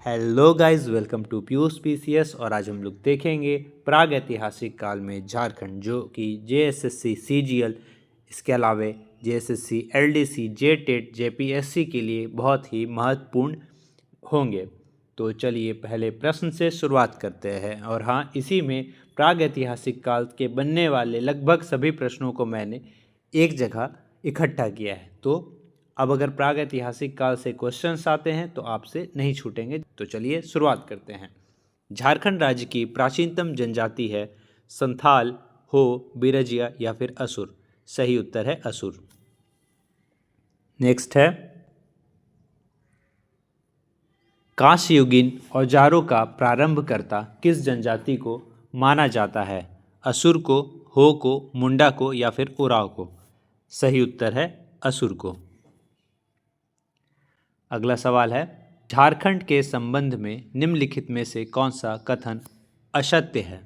Hello guys, welcome to Piyush PCS. और आज हम लोग देखेंगे प्राग ऐतिहासिक काल में झारखंड, जो कि जेएसएससी सीजीएल, इसके अलावे जेएसएससी एलडीसी, जेटेट, जेपीएससी के लिए बहुत ही महत्वपूर्ण होंगे। तो चलिए पहले प्रश्न से शुरुआत करते हैं। और हाँ, इसी में प्राग ऐतिहासिक काल के बनने वाले लगभग सभी प्रश्नों को मैंने एक जगह इकट्ठा किया है। तो अब अगर प्राग ऐतिहासिक काल से क्वेश्चंस आते हैं तो आपसे नहीं छूटेंगे। तो चलिए शुरुआत करते हैं। झारखंड राज्य की प्राचीनतम जनजाति है संथाल, हो, बिरजिया या फिर असुर। सही उत्तर है असुर। नेक्स्ट है, कांस्ययुगीन औजारों का प्रारंभकर्ता किस जनजाति को माना जाता है? असुर को, हो को, मुंडा को या फिर उराव को? सही उत्तर है असुर को। अगला सवाल है, झारखंड के संबंध में निम्नलिखित में से कौन सा कथन असत्य है?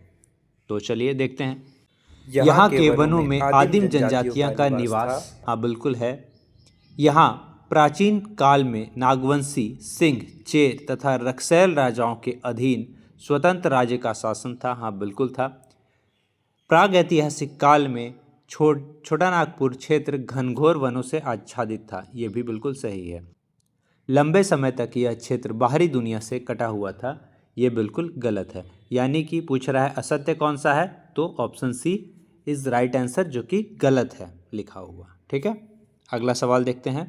तो चलिए देखते हैं। यहाँ के वनों में आदिम जनजातियों का निवास। हाँ बिल्कुल है। यहाँ प्राचीन काल में नागवंशी, सिंह, चेर तथा रक्सैल राजाओं के अधीन स्वतंत्र राज्य का शासन था। हाँ बिल्कुल था। प्राग ऐतिहासिक काल में छोटा नागपुर क्षेत्र घनघोर वनों से आच्छादित था। ये भी बिल्कुल सही है। लंबे समय तक यह क्षेत्र बाहरी दुनिया से कटा हुआ था। ये बिल्कुल गलत है। यानी कि पूछ रहा है असत्य कौन सा है, तो option C is right answer, जो कि गलत है लिखा हुआ। ठीक है, अगला सवाल देखते हैं।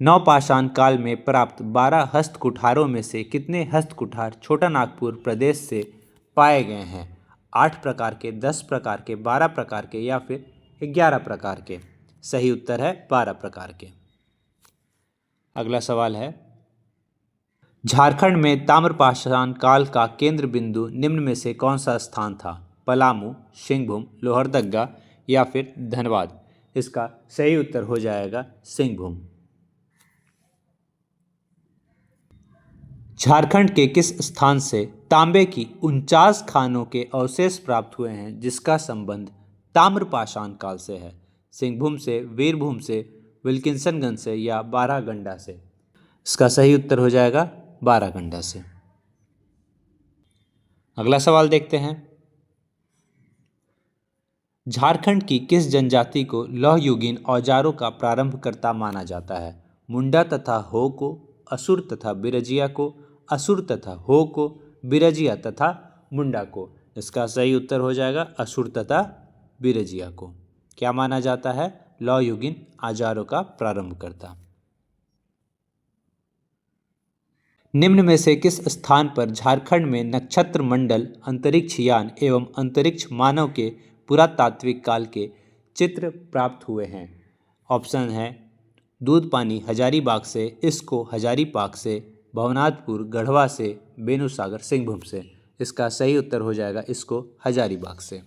नवपाषाण काल में प्राप्त 12 हस्त कुठारों में से कितने हस्त कुठार छोटा नागपुर प्रदेश से पाए गए हैं? 8 प्रकार के, 10 प्रकार के, 12 प्रकार के या फिर 11 प्रकार के? सही उत्तर है 12 प्रकार के। अगला सवाल है, झारखंड में ताम्रपाषाण काल का केंद्र बिंदु निम्न में से कौन सा स्थान था? पलामू, सिंहभूम, लोहरदग्गा या फिर धनबाद? इसका सही उत्तर हो जाएगा सिंहभूम। झारखंड के किस स्थान से तांबे की 49 खानों के अवशेष प्राप्त हुए हैं जिसका संबंध ताम्रपाषाण काल से है? सिंहभूम से, वीरभूम से, विल्किंसनगंज से या बारागंडा से? इसका सही उत्तर हो जाएगा बारागंडा से। अगला सवाल देखते हैं। झारखंड की किस जनजाति को लौह युगीन औजारों का प्रारंभकर्ता माना जाता है? मुंडा तथा हो को, असुर तथा बिरजिया को, असुर तथा हो को, बिरजिया तथा मुंडा को? इसका सही उत्तर हो जाएगा असुर तथा बिरजिया को। क्या माना जाता है लौह युगीन औजारों का प्रारंभकर्ता? निम्न में से किस स्थान पर झारखंड में नक्षत्र मंडल, अंतरिक्ष यान एवं अंतरिक्ष मानव के पुरातात्विक काल के चित्र प्राप्त हुए हैं? ऑप्शन है दूधपानी हजारीबाग से, इसको हजारीबाग से, भवनाथपुर गढ़वा से, बेनुसागर सिंहभूम से? इसका सही उत्तर हो जाएगा इसको हजारीबाग से।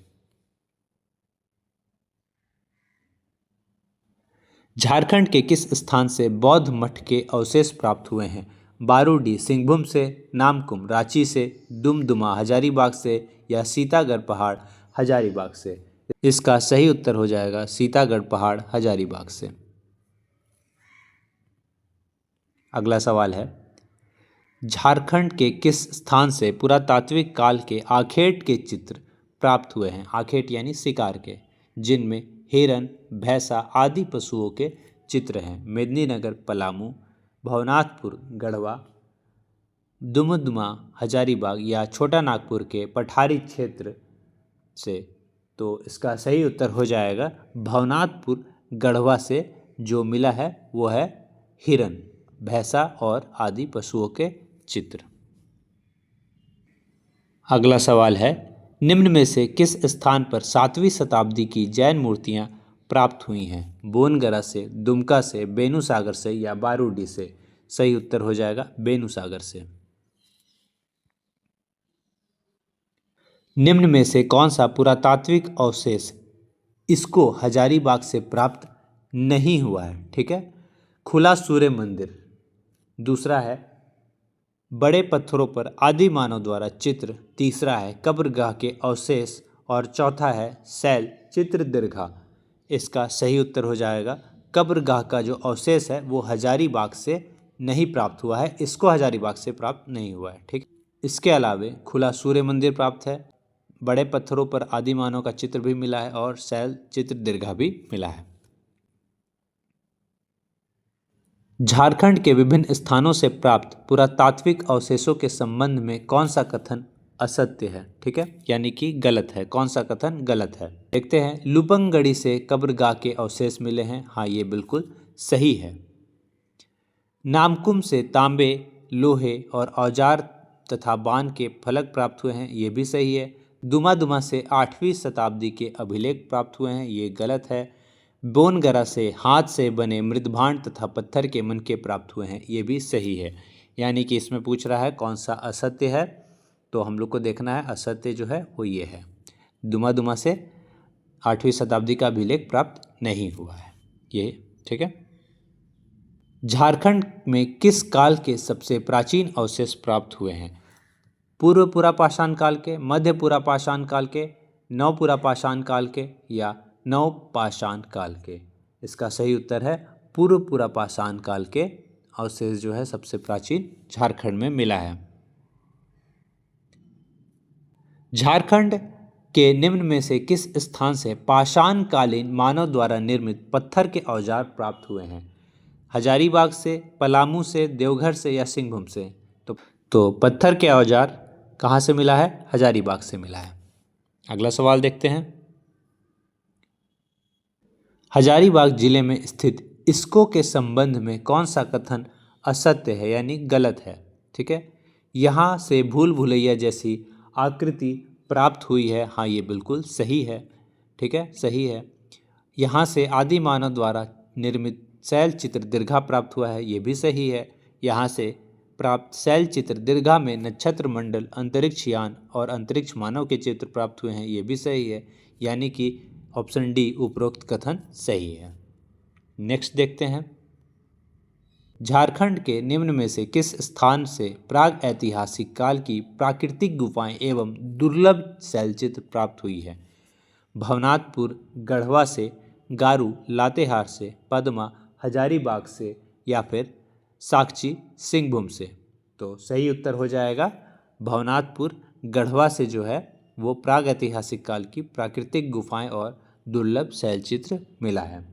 झारखंड के किस स्थान से बौद्ध मठ के अवशेष प्राप्त हुए हैं? बारूडी सिंहभूम से, नामकुम रांची से, दुमदुमा हजारीबाग से या सीतागढ़ पहाड़ हजारीबाग से? इसका सही उत्तर हो जाएगा सीतागढ़ पहाड़ हजारीबाग से। अगला सवाल है, झारखंड के किस स्थान से पुरातात्विक काल के आखेट के चित्र प्राप्त हुए हैं? आखेट यानी शिकार के, जिनमें हिरन, भैंसा आदि पशुओं के चित्र हैं। मेदिनीनगर पलामू, भवनाथपुर गढ़वा, दुमदुमा हजारीबाग या छोटा नागपुर के पठारी क्षेत्र से? तो इसका सही उत्तर हो जाएगा भवनाथपुर गढ़वा से जो मिला है वो है हिरन, भैंसा और आदि पशुओं के चित्र। अगला सवाल है, निम्न में से किस स्थान पर 7वीं शताब्दी की जैन मूर्तियां प्राप्त हुई हैं? बोनगरा से, दुमका से, बेनुसागर से या बारूडी से? सही उत्तर हो जाएगा बेनुसागर से। निम्न में से कौन सा पुरातात्विक अवशेष इसको हजारीबाग से प्राप्त नहीं हुआ है? ठीक है, खुला सूर्य मंदिर, दूसरा है बड़े पत्थरों पर आदि मानव द्वारा चित्र, तीसरा है कब्रगाह के अवशेष और चौथा है शैल चित्र दीर्घा। इसका सही उत्तर हो जाएगा कब्रगाह का जो अवशेष है वो हजारीबाग से नहीं प्राप्त हुआ है, इसको हजारीबाग से प्राप्त नहीं हुआ है। ठीक, इसके अलावे खुला सूर्य मंदिर प्राप्त है, बड़े पत्थरों पर आदि मानव का चित्र भी मिला है और शैल चित्र दीर्घा भी मिला है। झारखंड के विभिन्न स्थानों से प्राप्त पुरातात्विक अवशेषों के संबंध में कौन सा कथन असत्य है? ठीक है, यानी कि गलत है। कौन सा कथन गलत है? देखते हैं। लुपंगड़ी से कब्रगाह के अवशेष मिले हैं, हाँ ये बिल्कुल सही है। नामकुम से तांबे, लोहे और औजार तथा बाण के फलक प्राप्त हुए हैं, ये भी सही है। दुमा से 8वीं शताब्दी के अभिलेख प्राप्त हुए हैं, ये गलत है। बोनगरा से हाथ से बने मृदभांड तथा पत्थर के मनके प्राप्त हुए हैं, ये भी सही है। यानी कि इसमें पूछ रहा है कौन सा असत्य है, तो हम लोग को देखना है असत्य जो है वो ये है। दुमा से 8वीं शताब्दी का अभिलेख प्राप्त नहीं हुआ है ये। ठीक है। झारखंड में किस काल के सबसे प्राचीन अवशेष प्राप्त हुए हैं? पूर्व पुरापाषाण काल के, मध्य पुरापाषाण काल के, नव पुरापाषाण काल के या नव पाषाण काल के? इसका सही उत्तर है पूर्व पुरापाषाण काल के अवशेष जो है सबसे प्राचीन झारखंड में मिला है। झारखंड के निम्न में से किस स्थान से पाषाण कालीन मानव द्वारा निर्मित पत्थर के औजार प्राप्त हुए हैं? हजारीबाग से, पलामू से, देवघर से या सिंहभूम से? तो पत्थर के औजार कहाँ से मिला है? हजारीबाग से मिला है। अगला सवाल देखते हैं। हजारीबाग जिले में स्थित इस्को के संबंध में कौन सा कथन असत्य है यानी गलत है? ठीक है, यहाँ से भूल भुलैया जैसी आकृति प्राप्त हुई है, हाँ ये बिल्कुल सही है। ठीक है, सही है। यहाँ से आदि मानव द्वारा निर्मित शैल चित्र दीर्घा प्राप्त हुआ है, ये भी सही है। यहाँ से प्राप्त शैल चित्र दीर्घा में नक्षत्र मंडल, अंतरिक्ष यान और अंतरिक्ष मानव के चित्र प्राप्त हुए हैं, ये भी सही है। यानी कि ऑप्शन डी उपरोक्त कथन सही है। नेक्स्ट देखते हैं। झारखंड के निम्न में से किस स्थान से प्राग ऐतिहासिक काल की प्राकृतिक गुफाएं एवं दुर्लभ शैलचित्र प्राप्त हुई है? भवनाथपुर, गढ़वा से, गारू, लातेहार से, पद्मा, हजारीबाग से या फिर साक्षी, सिंहभूम से? तो सही उत्तर हो जाएगा भवनाथपुर, गढ़वा से जो है वो प्राग ऐतिहासिक काल की प्राकृतिक गुफाएं और दुर्लभ शैलचित्र मिला है।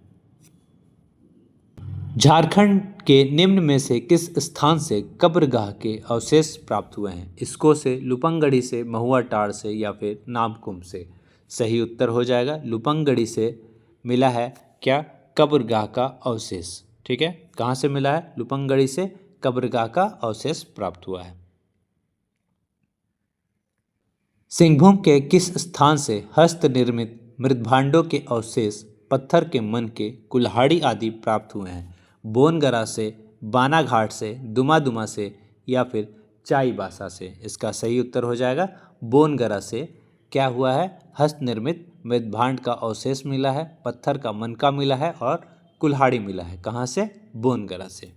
झारखंड के निम्न में से किस स्थान से कब्रगाह के अवशेष प्राप्त हुए हैं? इस्को से, लुपंगड़ी से, महुआ टाड़ से या फिर नामकुम से? सही उत्तर हो जाएगा लुपंगड़ी से मिला है क्या? कब्रगाह का अवशेष। ठीक है, कहाँ से मिला है? लुपंगड़ी से कब्रगाह का अवशेष प्राप्त हुआ है। सिंहभूम के किस स्थान से हस्त निर्मित मृदभांडों के अवशेष, पत्थर के मनके, कुल्हाड़ी आदि प्राप्त हुए हैं? बोनगरा से, बानाघाट से, दुमा से या फिर चाईबासा से? इसका सही उत्तर हो जाएगा बोनगरा से क्या हुआ है? हस्त निर्मित मृदभांड का अवशेष मिला है, पत्थर का मनका मिला है और कुल्हाड़ी मिला है। कहाँ से? बोनगरा से।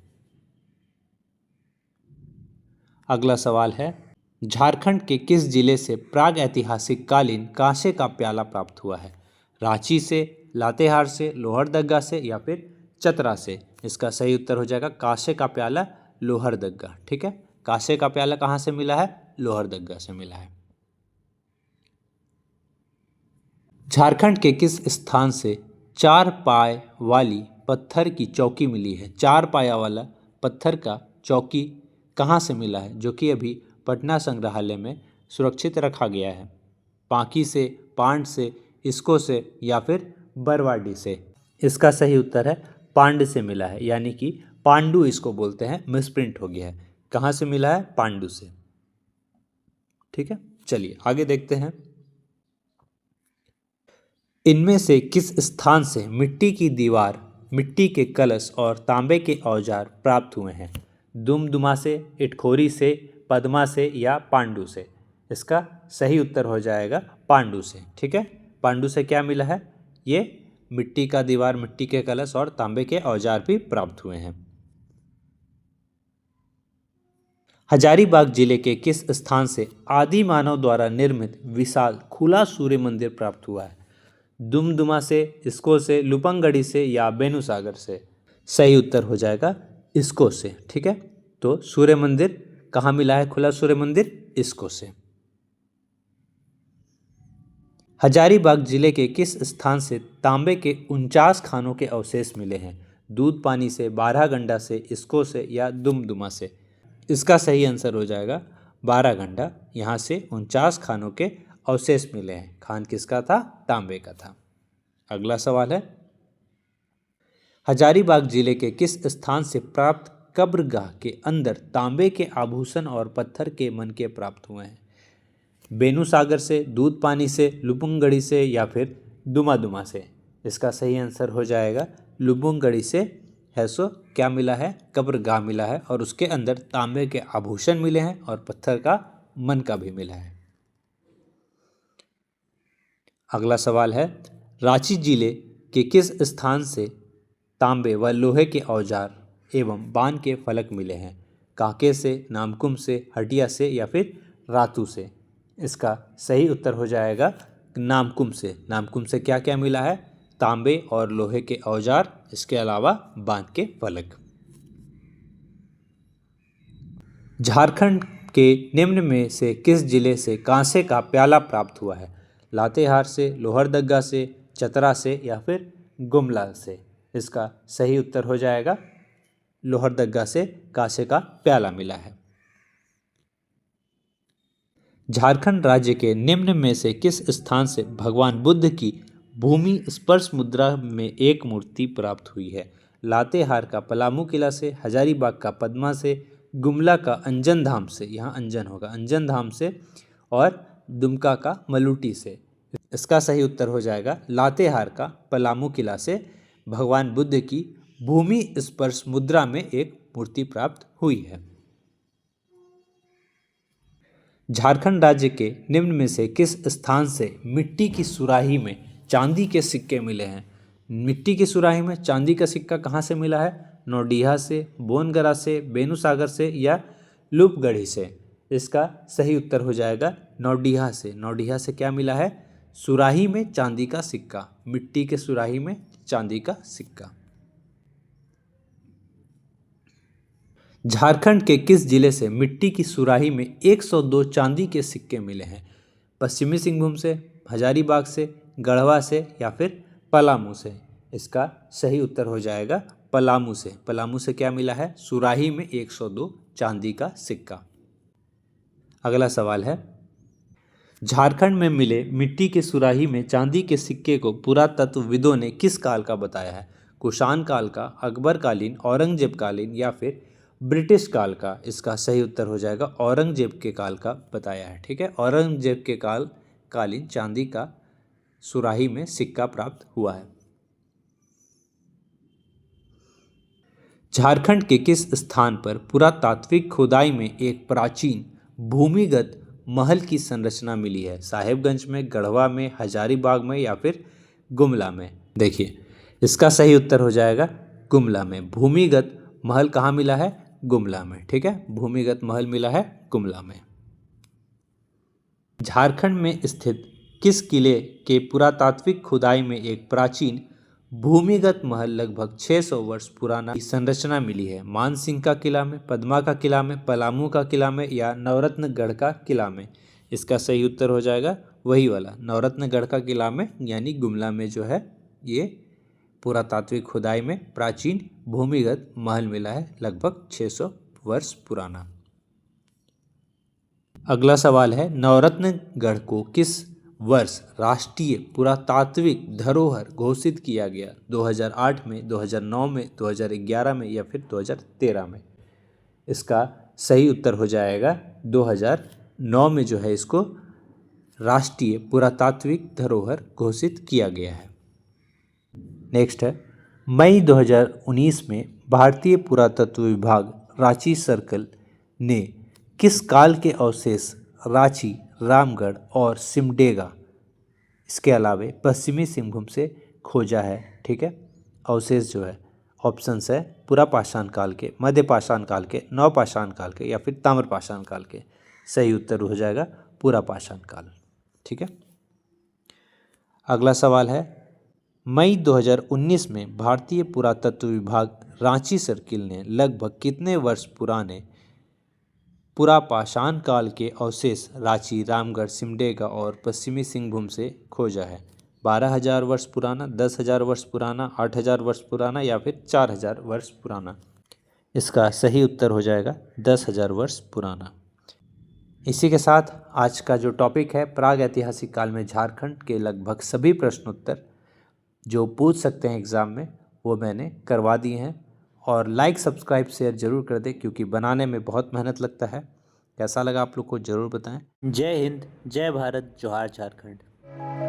अगला सवाल है। झारखंड के किस जिले से प्राग ऐतिहासिक कालीन कांसे का प्याला प्राप्त हुआ है? रांची से, लातेहार से, लोहरदग्गा से या फिर चतरा से? इसका सही उत्तर हो जाएगा कांसे का प्याला, लोहरदग्गा। ठीक है, कांसे का प्याला कहाँ से मिला है? लोहरदग्गा से मिला है। झारखंड के किस स्थान से 4 पाय वाली पत्थर की चौकी मिली है? 4 पाया वाला पत्थर का चौकी कहाँ से मिला है, जो कि अभी पटना संग्रहालय में सुरक्षित रखा गया है? पांकी से, पांड से, इस्को से या फिर बरवाडी से? इसका सही उत्तर है पांड से मिला है, यानी कि पांडु इसको बोलते हैं, मिसप्रिंट हो गया है। कहाँ से मिला है? पांडु से। ठीक है, चलिए आगे देखते हैं। इनमें से किस स्थान से मिट्टी की दीवार, मिट्टी के कलश और तांबे के औजार प्राप्त हुए हैं? दुमा से, इटखोरी से, पद्मा से या पांडु से? इसका सही उत्तर हो जाएगा पांडु से। ठीक है, पांडु से क्या मिला है? ये मिट्टी का दीवार, मिट्टी के कलश और तांबे के औजार भी प्राप्त हुए हैं। हजारीबाग जिले के किस स्थान से आदि मानव द्वारा निर्मित विशाल खुला सूर्य मंदिर प्राप्त हुआ है? दुमा से, इस्को से, लुपंगड़ी से या बेनुसागर से? सही उत्तर हो जाएगा इसको से, ठीक है। तो सूर्य मंदिर कहाँ मिला है खुला सूर्य मंदिर? इसको से। हजारीबाग जिले के किस स्थान से तांबे के 49 खानों के अवशेष मिले हैं? दूध पानी से, बारहगंडा से, इसको से या दुमदुमा से? इसका सही आंसर हो जाएगा बारहगंडा। यहाँ से 49 खानों के अवशेष मिले हैं। खान किसका था? तांबे का था। अगला सवाल है, हजारीबाग जिले के किस स्थान से प्राप्त कब्रगाह के अंदर तांबे के आभूषण और पत्थर के मनके प्राप्त हुए हैं? बेनूसागर से, दूध पानी से, लुपुंगड़ी से या फिर दुमादुमा से? इसका सही आंसर हो जाएगा लुपुंगड़ी से है। सो क्या मिला है? कब्रगाह मिला है और उसके अंदर तांबे के आभूषण मिले हैं और पत्थर का मनका भी मिला है। अगला सवाल है, रांची जिले के किस स्थान से तांबे व लोहे के औजार एवं बाण के फलक मिले हैं? कांके से, नामकुम से, हटिया से या फिर रातू से? इसका सही उत्तर हो जाएगा नामकुम से। नामकुम से क्या क्या मिला है? तांबे और लोहे के औजार, इसके अलावा बाण के फलक। झारखंड के निम्न में से किस जिले से कांसे का प्याला प्राप्त हुआ है? लातेहार से, लोहरदगा से, चतरा से या फिर गुमला से? इसका सही उत्तर हो जाएगा लोहरदगा से कांसे का प्याला मिला है। झारखंड राज्य के निम्न में से किस स्थान से भगवान बुद्ध की भूमि स्पर्श मुद्रा में एक मूर्ति प्राप्त हुई है? लातेहार का पलामू किला से, हजारीबाग का पद्मा से, गुमला का अंजन धाम से, यहाँ अंजन होगा, अंजन धाम से और दुमका का मलूटी से? इसका सही उत्तर हो जाएगा लातेहार का पलामू किला से भगवान बुद्ध की भूमि स्पर्श मुद्रा में एक मूर्ति प्राप्त हुई है। झारखंड राज्य के निम्न में से किस स्थान से मिट्टी की सुराही में चांदी के सिक्के मिले हैं? मिट्टी की सुराही में चांदी का सिक्का कहाँ से मिला है? नौडीहा से, बोनगरा से, बेनूसागर से या लूपगढ़ी से? इसका सही उत्तर हो जाएगा नौडीहा से। नौडीहा से क्या मिला है? सुराही में चांदी का सिक्का। मिट्टी के सुराही में चांदी का सिक्का। झारखंड के किस जिले से मिट्टी की सुराही में 102 चांदी के सिक्के मिले हैं? पश्चिमी सिंहभूम से, हजारीबाग से, गढ़वा से या फिर पलामू से? इसका सही उत्तर हो जाएगा पलामू से। पलामू से क्या मिला है? सुराही में 102 चांदी का सिक्का। अगला सवाल है, झारखंड में मिले मिट्टी की सुराही में चांदी के सिक्के को पुरातत्वविदों ने किस काल का बताया है? कुषाण काल का, अकबर कालीन, औरंगजेब कालीन या फिर ब्रिटिश काल का? इसका सही उत्तर हो जाएगा औरंगजेब के काल का बताया है। ठीक है, औरंगजेब के कालीन चांदी का सुराही में सिक्का प्राप्त हुआ है। झारखंड के किस स्थान पर पुरातात्विक खुदाई में एक प्राचीन भूमिगत महल की संरचना मिली है? साहेबगंज में, गढ़वा में, हजारीबाग में या फिर गुमला में? देखिए, इसका सही उत्तर हो जाएगा गुमला में। भूमिगत महल कहाँ मिला है? गुमला में। ठीक है, भूमिगत महल मिला है गुमला में। झारखंड में स्थित किस किले के पुरातात्विक खुदाई में एक प्राचीन भूमिगत महल लगभग 600 वर्ष पुराना संरचना मिली है? मानसिंह का किला में, पद्मा का किला में, पलामू का किला में या नवरत्नगढ़ का किला में? इसका सही उत्तर हो जाएगा वही वाला नवरत्नगढ़ का किला में, यानी गुमला में जो है ये पुरातात्विक खुदाई में प्राचीन भूमिगत महल मिला है लगभग 600 वर्ष पुराना। अगला सवाल है, नवरत्नगढ़ को किस वर्ष राष्ट्रीय पुरातात्विक धरोहर घोषित किया गया? 2008 में, 2009 में, 2011 में या फिर 2013 में? इसका सही उत्तर हो जाएगा 2009 में जो है इसको राष्ट्रीय पुरातात्विक धरोहर घोषित किया गया है। नेक्स्ट है, मई 2019 में भारतीय पुरातत्व विभाग रांची सर्कल ने किस काल के अवशेष रांची, रामगढ़ और सिमडेगा इसके अलावे पश्चिमी सिंहभूम से खोजा है? ठीक है, अवशेष जो है ऑप्शंस है पुरापाषाण काल के, मध्यपाषाण काल के, नवपाषाण काल के या फिर ताम्रपाषाण काल के? सही उत्तर हो जाएगा पुरापाषाण काल। ठीक है, अगला सवाल है, मई 2019 में भारतीय पुरातत्व विभाग रांची सर्किल ने लगभग कितने वर्ष पुराने पुरापाषाण काल के अवशेष रांची, रामगढ़, सिमडेगा और पश्चिमी सिंहभूम से खोजा है? 12,000 वर्ष पुराना, 10,000 वर्ष पुराना, 8,000 वर्ष पुराना या फिर 4,000 वर्ष पुराना? इसका सही उत्तर हो जाएगा 10,000 वर्ष पुराना। इसी के साथ आज का जो टॉपिक है प्राग ऐतिहासिक काल में झारखंड के लगभग सभी प्रश्नोत्तर जो पूछ सकते हैं एग्ज़ाम में वो मैंने करवा दिए हैं। और लाइक, सब्सक्राइब, शेयर ज़रूर कर दें क्योंकि बनाने में बहुत मेहनत लगता है। कैसा लगा आप लोग को ज़रूर बताएं। जय हिंद, जय भारत, जोहार झारखंड।